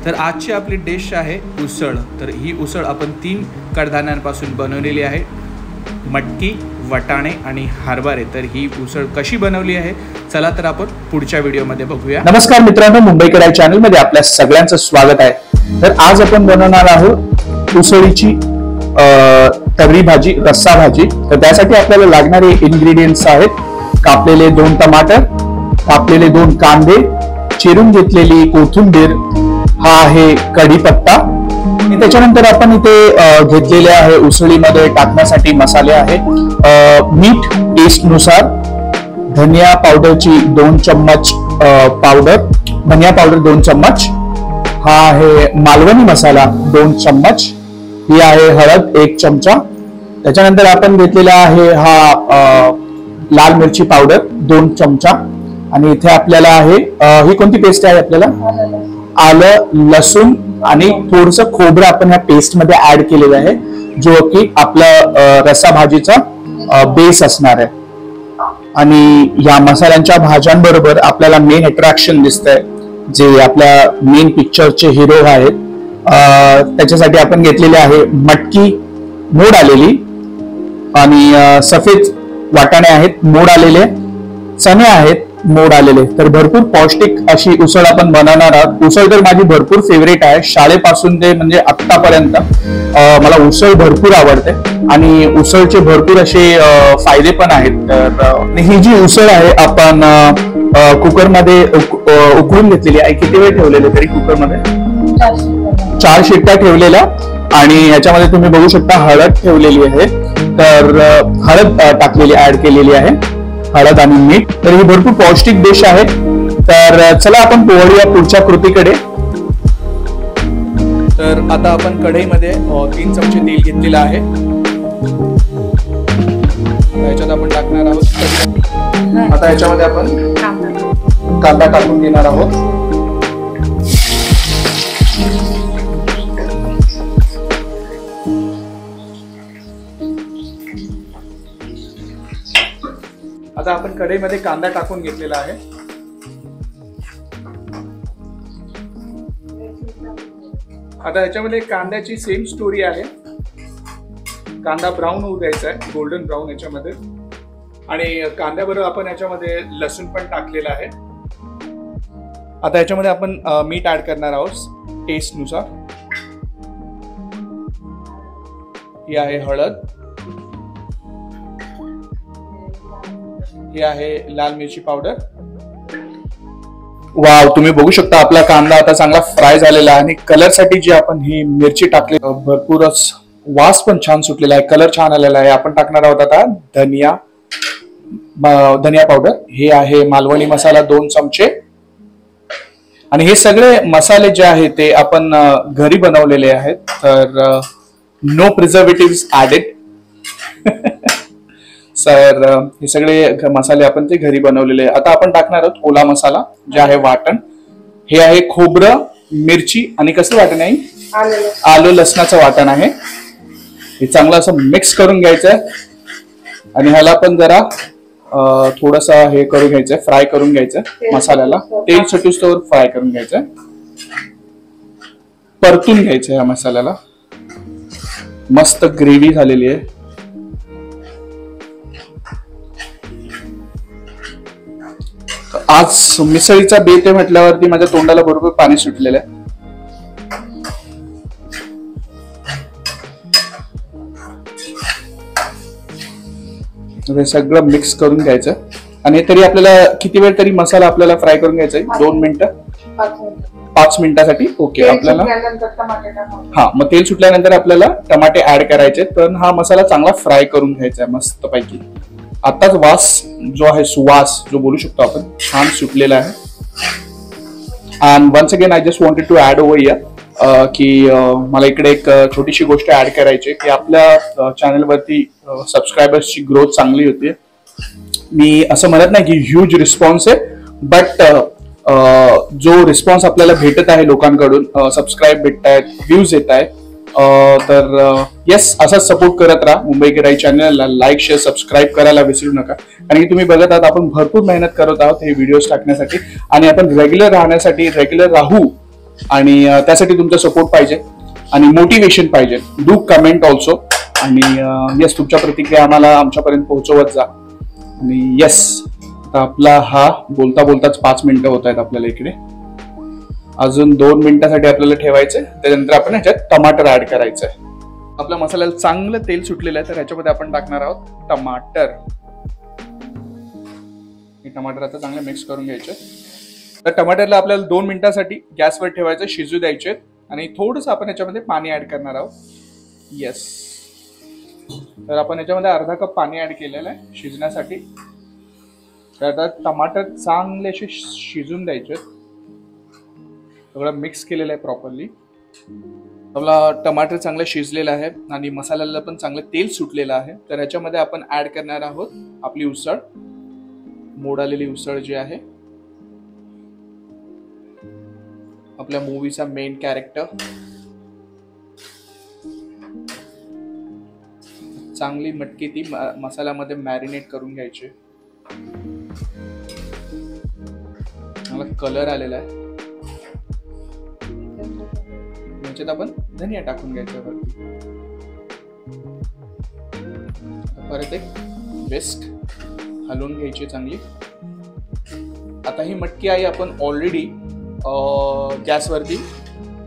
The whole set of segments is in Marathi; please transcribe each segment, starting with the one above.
तर आजची आपली डिश आहे उसळ। तर ही उसळ आपण 3 कडधान्यांपासून बनवलेली आहे, मटकी, वाटाणे आणि हरभरे। तर ही उसळ कशी बनवली आहे चला तर आपण पुढच्या व्हिडिओमध्ये बघूया। नमस्कार मित्रांनो, मुंबईकर चॅनल मध्ये आपल्या सगळ्यांचं स्वागत आहे। तर आज आपण बनवणार आहोत उसळीची तर्री भाजी, रस्सा भाजी। तर त्यासाठी आपल्याला लागणारे इन्ग्रेडियंट्स आहेत कापलेले 2 टमाटर, कापलेले 2 कांदे, चिरून घेतलेली कोथिंबीर, हा आहे कढीपत्ता आणि त्याच्यानंतर आपण इथे घेतलेले आहे उसळीमध्ये टाकण्यासाठी मसाले आहे, मीठ टेस्टनुसार, धनिया पावडरची 2 चम्मच पावडर, धनिया पावडर 2 चम्मच, हा आहे मालवणी मसाला 2 चम्मच, ही आहे हळद 1 चमचा। त्याच्यानंतर आपण घेतलेला आहे हा लाल मिरची पावडर 2 चमचा आणि इथे आपल्याला आहे ही कोणती पेस्ट आहे, आपल्याला आलं, लसूण आणि थोडंसं खोबरं आपण ह्या पेस्ट मध्ये ऍड केलेलं आहे, जो की आपला रस्सा भाजीचा बेस असणार आहे। आणि या मसाल्यांच्या भाज्यांबरोबर आपल्याला मेन अट्रॅक्शन दिसतंय, जे आपल्या मेन पिक्चरचे हिरो आहेत, त्याच्यासाठी आपण घेतलेले आहे मटकी मोड आलेली आणि सफेद वाटाणे आहेत मोड आलेले, चणे आहेत मोड आलेले। तर भरपूर पौष्टिक अशी उसळ आपण बनवणार आहोत। उसळ तर माझी भरपूर फेवरेट आहे, शाळेपासून ते म्हणजे आतापर्यंत मला उसळ भरपूर आवडते आणि उसळचे भरपूर असे फायदे पण आहेत। तर ही जी उसळ आहे आपण कुकरमध्ये उकळून घेतलेली आहे। किती वेळ ठेवलेले तरी कुकरमध्ये? 4 शिट्ट्या ठेवलेल्या आणि याच्यामध्ये तुम्ही बघू शकता हळद ठेवलेली आहे, तर हळद टाकलेली ऍड केलेली आहे, हळद आणि मीठ। तर ही भरपूर पौष्टिक डिश आहे। तर चला आपण वळूया पुढच्या कृतीकडे। तर आता आपण कढईमध्ये 3 चमचे तेल घेतलेलं आहे, याच्यात आपण टाकणार आहोत। आता याच्यामध्ये आपण कांदा टाकून घेणार आहोत। आता आपण कढईमध्ये कांदा टाकून घेतलेला आहे। आता याच्यामध्ये कांद्याची सेम स्टोरी आहे, कांदा ब्राऊन होऊ द्यायचा आहे, गोल्डन ब्राऊन याच्यामध्ये। आणि कांद्याबरोबर आपण याच्यामध्ये लसूण पण टाकलेला आहे। आता याच्यामध्ये आपण मीठ ऍड करणार आहोत टेस्टनुसार, ही आहे हळद, ही आहे लाल मिरची पावडर। वाव, तुम्ही बघू शकता आपला कांदा आता चांगला फ्राय झालेला आहे आणि कलर साठी जी आपण ही मिरची टाकली भरपूरच वास पण छान सुटलेला आहे, कलर छान आलेला आहे। आपण टाकणार आहोत आता धनिया पावडर, हे आहे मालवणी मसाला 2 चमचे आणि हे सगळे मसाले जे आहेत ते आपण घरी बनवलेले आहेत, तर नो प्रिझर्वेटिव्ह ऍडेड। सर हे सगळे मसाले आपण ते घरी बनवलेले। आता आपण टाकणार आहोत ओला मसाला, जे आहे वाटण, हे आहे खोबरं, मिरची आणि कसलं वाटण आहे? आलं लसणाचं वाटण आहे। हे चांगलं असं मिक्स करून घ्यायचं आहे आणि ह्याला पण जरा थोडंसं हे करून घ्यायचंय, फ्राय करून घ्यायचंय, मसाल्याला तेल सुटूस्तोवर फ्राय करून घ्यायचंय, परतून घ्यायचंय या मसाल्याला। मस्त ग्रेव्ही झालेली आहे। आज मिसळीचा बेत आहे म्हटल्यावरती माझ्या तोंडाला बरोबर पाणी सुटलेलं आहे। हे सगळं मिक्स करून घ्यायचं आणि तरी आपल्याला किती वेळ तरी मसाला आपल्याला फ्राय करून घ्यायचा आहे? 2 मिनिटं, 5 मिनिटासाठी। ओके, आपल्याला हा मग तेल सुटल्यानंतर आपल्याला टमाटे ऍड करायचे, तर हा मसाला चांगला फ्राय करून घ्यायचा आहे मस्त पैकी। आताच वास जो आहे, सुवास जो बोलू शकतो आपण, छान सुटलेला आहे। And once again I just wanted to add over here की मला इकडे एक छोटीशी गोष्ट ऍड करायची की आपल्या चॅनलवरती सबस्क्रायबर्सची ग्रोथ चांगली होती। मी असं म्हणत नाही की ह्यूज रिस्पॉन्स आहे, बट जो रिस्पॉन्स आपल्याला भेटत आहे लोकांकडून, सबस्क्राईब भेटत आहेत, व्ह्यूज येत आहेत, तर येस असाच सपोर्ट करत राहा। मुंबईकर चॅनलला लाईक, शेअर, सबस्क्राईब करायला विसरू नका, कारण की तुम्ही बघत आहात आपण भरपूर मेहनत करत आहोत हे व्हिडिओज टाकण्यासाठी आणि आपण रेग्युलर राहण्यासाठी, रेग्युलर राहू आणि त्यासाठी तुमचा सपोर्ट पाहिजे आणि मोटिवेशन पाहिजे. डू कमेंट ऑल्सो आणि यस तुमच्या प्रतिक्रिया आम्हाला आमच्यापर्यंत पोहोचवत जा. आणि यस आता आपला हा बोलता बोलताच 5 मिनिटं होत आहेत आपल्याला इकडे. अजून 2 मिनिटासाठी आपल्याला ठेवायचंय. त्यानंतर आपण ह्याच्यात टमाटर ऍड करायचंय. आपल्या मसाल्याला चांगलं तेल सुटलेलं आहे तर ह्याच्यामध्ये आपण टाकणार आहोत टमाटर. हे टमाटर आता चांगले मिक्स करून घ्यायचे. तर टमाटरला आपल्याला 2 मिनिटासाठी गॅसवर ठेवायचं, शिजू द्यायचे आणि थोडंसं आपण याच्यामध्ये पाणी ऍड करणार आहोत. येस तर आपण याच्यामध्ये अर्धा कप पाणी ऍड केलेलं आहे शिजण्यासाठी. तर आता टमाटर चांगले असे शिजून द्यायचे. सगळं मिक्स केलेलं आहे प्रॉपरली. आपला टमाटर चांगलं शिजलेलं आहे आणि मसाल्याला पण चांगलं तेल सुटलेलं आहे. तर ह्याच्यामध्ये आपण ऍड करणार आहोत आपली उसळ, मोड आलेली उसळ जी आहे. आपल्या मूवीचा मेन कॅरेक्टर. चांगली मटकी ती मसाल्यामध्ये मॅरिनेट करून घ्यायची. चांगला कलर आलेला आहे. याच्यात आपण धनिया टाकून घ्यायचा वरती. परत एक बेस्ट हलवून घ्यायची चांगली. आता ही मटकी आहे आपण ऑलरेडी गॅसवरती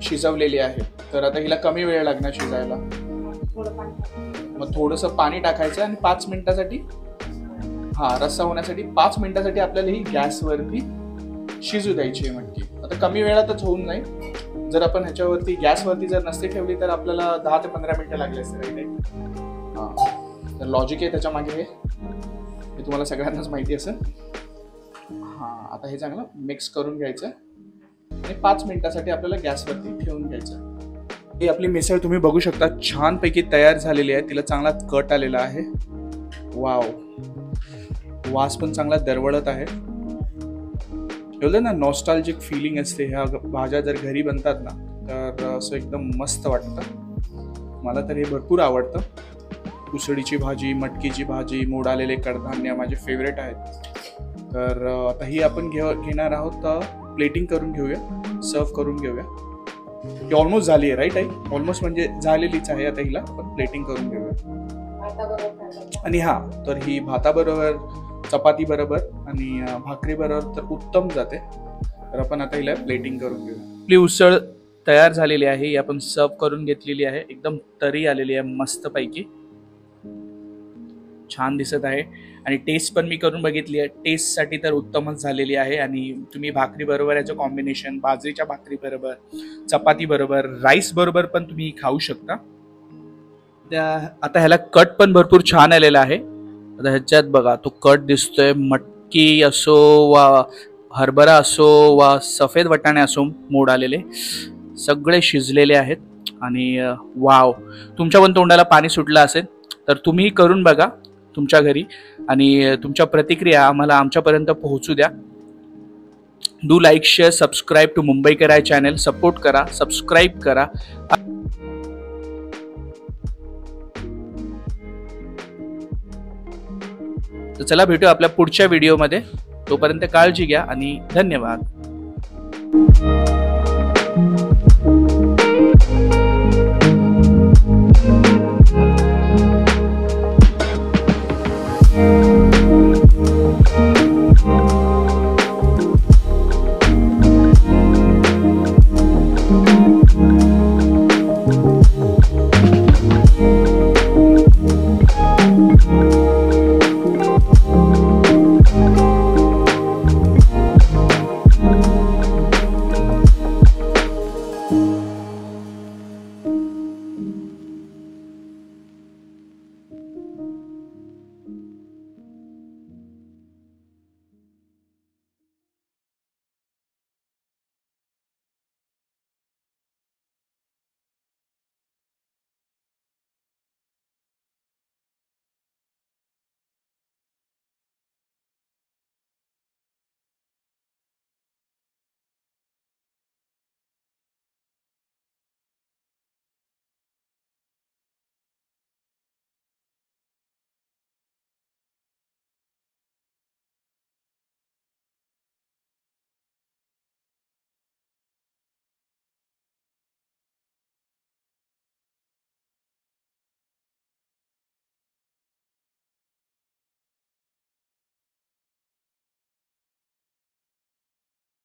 शिजवलेली आहे. तर आता हिला कमी वेळ लागणार शिजायला. मग थोडंसं पाणी टाकायचं आणि 5 मिनिटासाठी रस्सा होण्यासाठी 5 मिनिटासाठी आपल्याला ही गॅसवरती शिजू द्यायची आहे मटकी. आता कमी वेळातच होऊन नाही. जर आपण ह्याच्यावरती गॅसवरती जर नसते ठेवली तर आपल्याला 10 ते 15 मिनिटं लागले असते. तर लॉजिक आहे त्याच्या मागे हे तुम्हाला सगळ्यांनाच माहिती असेल. आता हे चांगलं मिक्स करून घ्यायचं आणि 5 मिनिटासाठी आपल्याला गॅसवरती ठेवून घ्यायचं. ही आपली मिसळ तुम्ही बघू शकता छानपैकी तयार झालेली आहे. तिला चांगला कट आलेला आहे. वाव, वास पण चांगला दरवळत आहे. एवढं ना नॉस्टॅल्जिक फिलिंग असते. ह्या भाज्या जर घरी बनतात ना तर असं एकदम मस्त वाटतं. मला तर हे भरपूर आवडतं. उसळीची भाजी, मटकीची भाजी, मोड आलेले कडधान्य माझे फेवरेट आहेत. तर आता ही आपण घेणार आहोत. प्लेटिंग करून घेऊया, सर्व करून घेऊया. ही ऑलमोस्ट झाली आहे राईट आई? ऑलमोस्ट म्हणजे झालेलीच आहे. आता हिला आपण प्लेटिंग करून घेऊया. आणि तर ही भाताबरोबर, चपाती बरोबर आणि भाकरी बरोबर तर उत्तम जाते. तर आपण आता हिला प्लेटिंग करून घेऊया. आपली उसळ तयार झालेली आहे. ही आपण सर्व करून घेतलेली आहे. एकदम तरी आलेली आहे मस्तपैकी. छान दिसत आहे आणि टेस्ट पण मी करून बघितली आहे. टेस्टसाठी तर उत्तमच झालेली आहे. आणि तुम्ही भाकरी बरोबर याचं कॉम्बिनेशन, बाजरीच्या भाकरी बरोबर, चपाती बरोबर, राईस बरोबर पण तुम्ही खाऊ शकता. आता ह्याला कट पण भरपूर छान आलेला आहे. आता ह्याच्यात बघा तो कट दिसतोय. मटकी असो वा हरभरा असो वा सफेद वटाणे असो, मोड आलेले सगळे शिजलेले आहेत. आणि वाव, तुमच्या पण तोंडाला पाणी सुटलं असेल तर तुम्ही करून बघा तुमच्या घरी आणि तुमच्या प्रतिक्रिया आम्हाला आमच्यापर्यंत पोहोचू द्या. Do like, share, subscribe to Mumbaikar I channel. Support करा, सबस्क्राईब करा. तर चला भेटू आपल्या पुढच्या व्हिडिओमध्ये. तोपर्यंत काळजी घ्या आणि धन्यवाद.